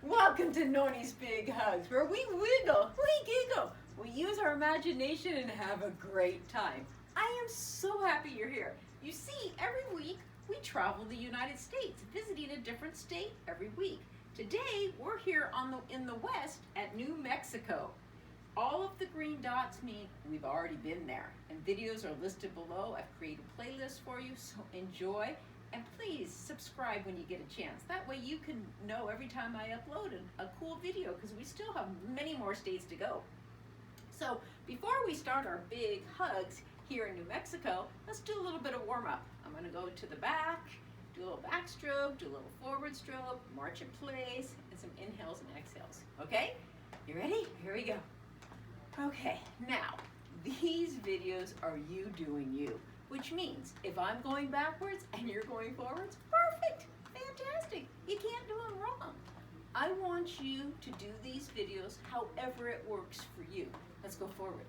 Welcome to Noni's Big Hugs, where we wiggle, we giggle, we use our imagination and have a great time. I am so happy you're here. You see, every week we travel the United States, visiting a different state every week. Today we're here in the west at New Mexico. All of the green dots mean we've already been there, and videos are listed below. I've created playlists for you, so enjoy. And please subscribe when you get a chance. That way you can know every time I upload a cool video, because we still have many more states to go. So before we start our big hugs here in New Mexico, let's do a little bit of warm up. I'm going to go to the back, do a little backstroke, do a little forward stroke, march in place, and some inhales and exhales. Okay? You ready? Here we go. Okay, now these videos are you doing you. Which means if I'm going backwards and you're going forwards, perfect, fantastic. You can't do them wrong. I want you to do these videos however it works for you. Let's go forward.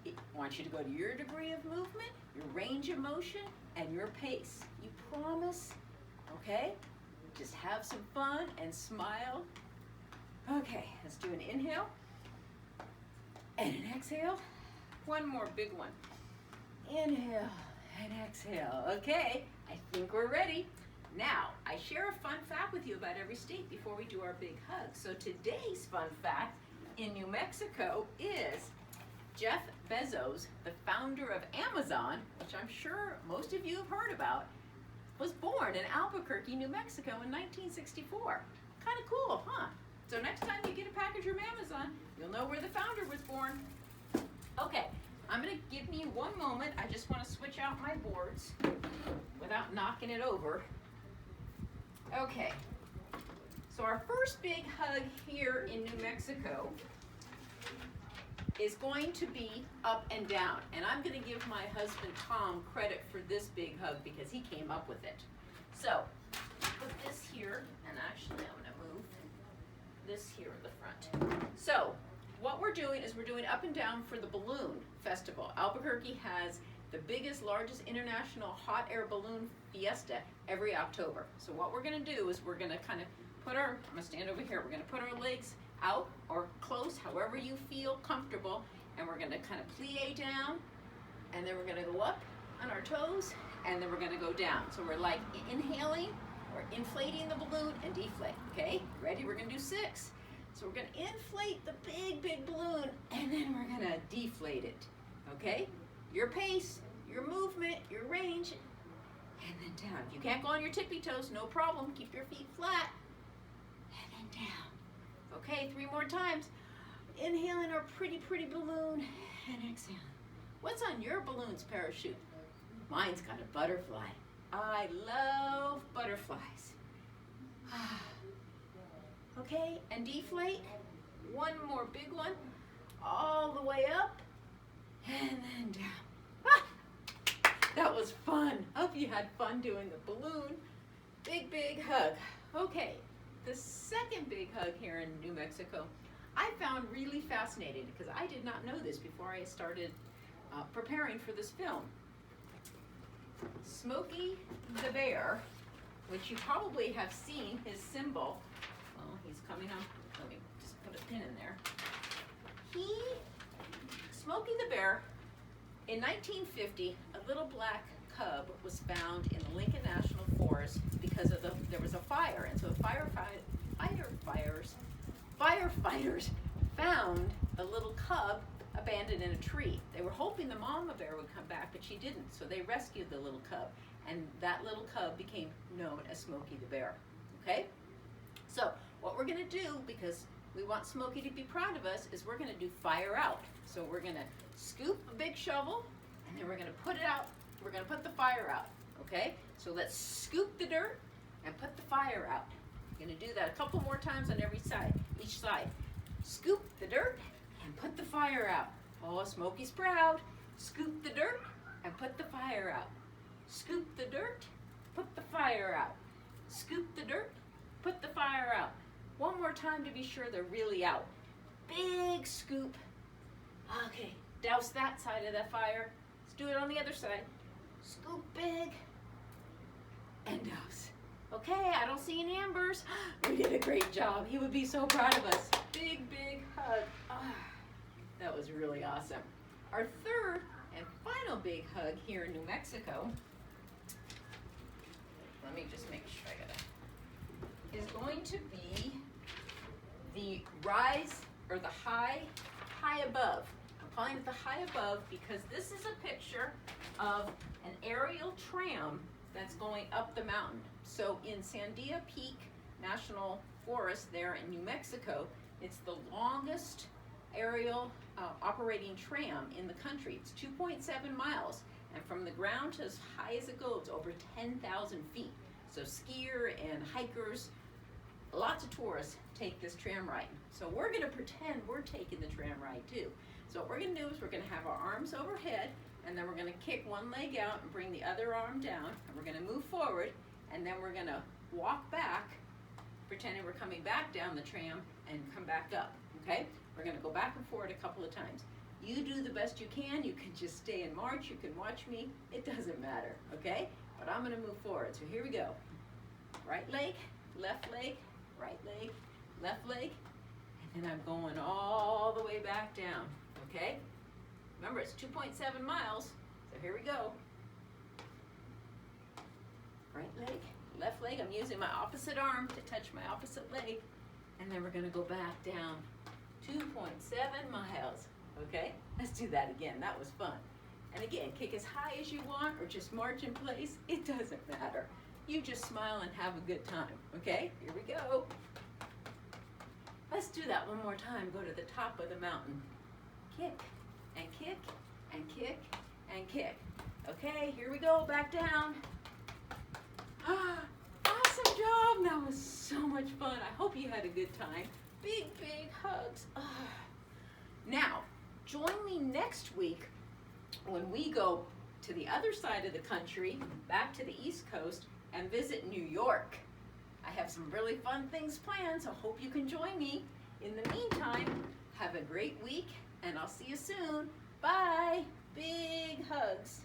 I want you to go to your degree of movement, your range of motion, and your pace. You promise? Okay? Just have some fun and smile. Okay, let's do an inhale and an exhale. One more big one. Inhale and exhale. Okay, I think we're ready. Now, I share a fun fact with you about every state before we do our big hug. So today's fun fact in New Mexico is Jeff Bezos, the founder of Amazon, which I'm sure most of you have heard about, was born in Albuquerque, New Mexico in 1964. Kind of cool, huh? So next time you get a package from Amazon, you'll know where the founder was born. Okay. I'm going to give me one moment. I just want to switch out my boards without knocking it over. Okay, so our first big hug here in New Mexico is going to be up and down. And I'm going to give my husband Tom credit for this big hug because he came up with it. So, put this here, and actually I'm going to move this here in the front. So, what we're doing is we're doing up and down for the balloon festival. Albuquerque has the biggest, largest international hot air balloon fiesta every October. So what we're going to do is we're going to kind of put our, I'm going to stand over here, we're going to put our legs out or close, however you feel comfortable, and we're going to kind of plie down, and then we're going to go up on our toes, and then we're going to go down. So we're like inhaling, or inflating the balloon and deflate. Okay, ready? We're going to do 6. So we're going to inflate the big balloon, and then we're going to deflate it, okay? Your pace, your movement, your range, and then down. If you can't go on your tippy toes, no problem. Keep your feet flat, and then down. Okay, 3 more times. Inhaling our pretty balloon, and exhaling. What's on your balloon's parachute? Mine's got a butterfly. I love butterflies. Okay, and deflate. One more big one, all the way up, and then down. Ah, that was fun. Hope you had fun doing the balloon. Big hug. Okay, the second big hug here in New Mexico, I found really fascinating because I did not know this before I started preparing for this film. Smokey the Bear, which you probably have seen his symbol. He's coming up. Let me just put a pin in there. Smokey the Bear, in 1950, a little black cub was found in the Lincoln National Forest because of there was a fire, and so firefighters found the little cub abandoned in a tree. They were hoping the mama bear would come back, but she didn't, so they rescued the little cub, and that little cub became known as Smokey the Bear. Okay? So, what we're going to do, because we want Smokey to be proud of us, is we're going to do fire out. So we're going to scoop a big shovel, and then we're going to put it out. We're going to put the fire out, okay? So let's scoop the dirt and put the fire out. We're going to do that a couple more times on each side. Scoop the dirt and put the fire out. Oh, Smokey's proud. Scoop the dirt and put the fire out. Scoop the dirt, put the fire out. Scoop the dirt, put the fire out. One more time to be sure they're really out. Big scoop. Okay, douse that side of the fire. Let's do it on the other side. Scoop big and douse. Okay, I don't see any embers. We did a great job. He would be so proud of us. Big, big hug. Ah, that was really awesome. Our third and final big hug here in New Mexico, let me just make sure I got it, is going to be the rise, or the high above. I'm calling it the high above because this is a picture of an aerial tram that's going up the mountain. So in Sandia Peak National Forest there in New Mexico, it's the longest aerial operating tram in the country. It's 2.7 miles, and from the ground to as high as it goes, over 10,000 feet. So skier and hikers, lots of tourists take this tram ride. So we're gonna pretend we're taking the tram ride too. So what we're gonna do is we're gonna have our arms overhead, and then we're gonna kick one leg out and bring the other arm down, and we're gonna move forward, and then we're gonna walk back, pretending we're coming back down the tram and come back up, okay? We're gonna go back and forward a couple of times. You do the best you can. You can just stay and march. You can watch me. It doesn't matter, okay? But I'm gonna move forward, so here we go. Right leg, left leg, right leg, left leg, and then I'm going all the way back down, okay? Remember, it's 2.7 miles, so here we go. Right leg, left leg, I'm using my opposite arm to touch my opposite leg, and then we're gonna go back down 2.7 miles, okay? Let's do that again, that was fun. And again, kick as high as you want or just march in place, it doesn't matter. You just smile and have a good time, okay? Here we go. Let's do that one more time. Go to the top of the mountain. Kick, and kick, and kick, and kick. Okay, here we go, back down. Awesome job, that was so much fun. I hope you had a good time. Big, big hugs. Now, join me next week when we go to the other side of the country, back to the East Coast, and visit New York. I have some really fun things planned, so hope you can join me. In the meantime, have a great week, and I'll see you soon. Bye. Big hugs.